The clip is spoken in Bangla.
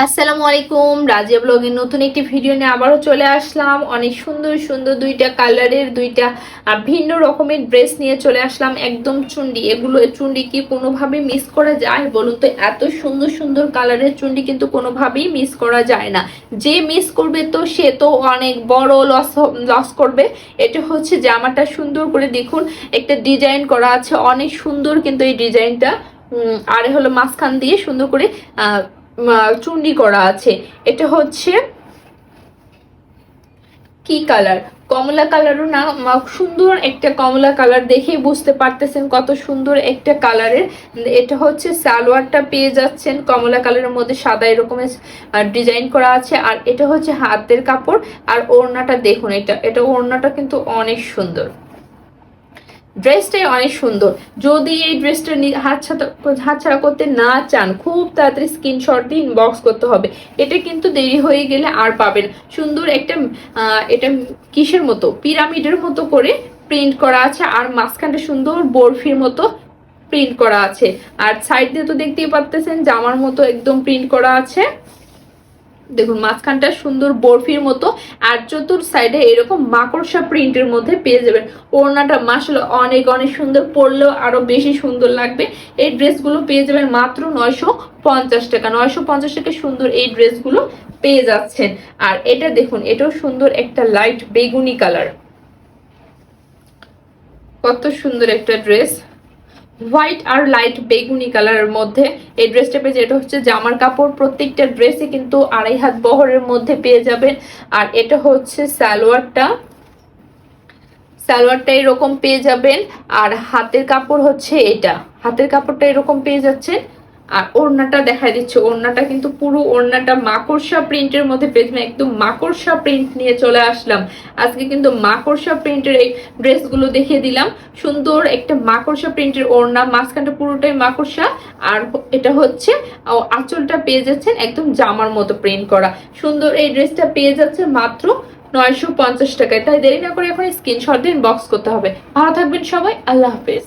আসসালামু আলাইকুম, রাজিয়া ব্লগের নতুন একটি ভিডিও নিয়ে আবারও চলে আসলাম। অনেক সুন্দর সুন্দর দুইটা কালারের দুইটা ভিন্ন রকমের ড্রেস নিয়ে চলে আসলাম। একদম চুন্ডি, এগুলো চুন্ডি কি কোনোভাবেই মিস করা যায় বলুন তো? এত সুন্দর সুন্দর কালারের চুন্ডি কিন্তু কোনোভাবেই মিস করা যায় না। যে মিস করবে তো সে তো অনেক বড় লস করবে। এটা হচ্ছে জামাটা সুন্দর করে দেখুন, একটা ডিজাইন করা আছে, অনেক সুন্দর কিন্তু এই ডিজাইনটা। আর হলো মাঝখান দিয়ে সুন্দর করে চুন্ডি করা আছে। এটা হচ্ছে কি কালার? কমলা কালারও না, সুন্দর একটা কমলা কালার, দেখেই বুঝতে পারতেছেন কত সুন্দর একটা কালারের। এটা হচ্ছে সালোয়ারটা পেয়ে যাচ্ছেন কমলা কালারের মধ্যে সাদা এরকমের ডিজাইন করা আছে। আর এটা হচ্ছে হাতের কাপড়। আর ওড়নাটা দেখুন, এটা ওড়নাটা কিন্তু অনেক সুন্দর, ড্রেসটাই অনেক সুন্দর। যদি এই ড্রেসটা হাতছাড়া করতে না চান, খুব তাড়াতাড়ি স্ক্রিনশট দিয়ে ইনবক্স করতে হবে। এটা কিন্তু দেরি হয়ে গেলে আর পাবেন। সুন্দর একটা এটা কিসের মতো, পিরামিডের মতো করে প্রিন্ট করা আছে। আর মাঝখানটা সুন্দর বরফির মতো প্রিন্ট করা আছে। আর সাইড দিয়ে তো দেখতেই পাচ্ছেন জামার মতো একদম প্রিন্ট করা আছে। দেখুন মাঝখানটা সুন্দর বরফির মতো, আর চতুর সাইডে এরকম মাকড়সা প্রিন্টের মধ্যে পেয়ে যাবেন। ওড়নাটা মাশাআল্লাহ অনেক অনেক সুন্দর, পরলেও আরো বেশি সুন্দর লাগবে। এই ড্রেসগুলো পেয়ে যাবেন মাত্র 950 টাকা। 950 টাকা সুন্দর এই ড্রেসগুলো পেয়ে যাচ্ছেন। আর এটা দেখুন, এটাও সুন্দর একটা লাইট বেগুনি কালার, কত সুন্দর একটা ড্রেস, হোয়াইট আর লাইট বেগুনি কালারের মধ্যে এই ড্রেসটা পেয়ে। এটা হচ্ছে জামার কাপড়, প্রত্যেকটা ড্রেসে কিন্তু 2.5 হাত বহরের মধ্যে পেয়ে যাবেন। আর এটা হচ্ছে সালোয়ারটা এরকম পেয়ে যাবেন। আর হাতের কাপড় হচ্ছে এটা, হাতের কাপড়টা এরকম পেয়ে যাচ্ছেন। আর ওড়নাটা দেখা দিচ্ছে, ওড়নাটা কিন্তু পুরো ওড়নাটা মাকড়সা প্রিন্টের মধ্যে পেয়ে যাবেন। একদম মাকড়সা প্রিন্ট নিয়ে চলে আসলাম আজকে, কিন্তু মাকড়সা প্রিন্টের এই ড্রেসগুলো দেখিয়ে দিলাম। সুন্দর একটা মাকড়সা প্রিন্টের ওড়না, মাঝখানটা পুরোটাই মাকড়সা। আর এটা হচ্ছে আঁচলটা পেয়ে যাচ্ছেন একদম জামার মতো প্রিন্ট করা। সুন্দর এই ড্রেসটা পেয়ে যাচ্ছে মাত্র 950 টাকায়। তাই দেরি না করে এখন স্ক্রিনশট দিয়ে ইনবক্স করতে হবে। ভালো থাকবেন সবাই, আল্লাহ হাফেজ।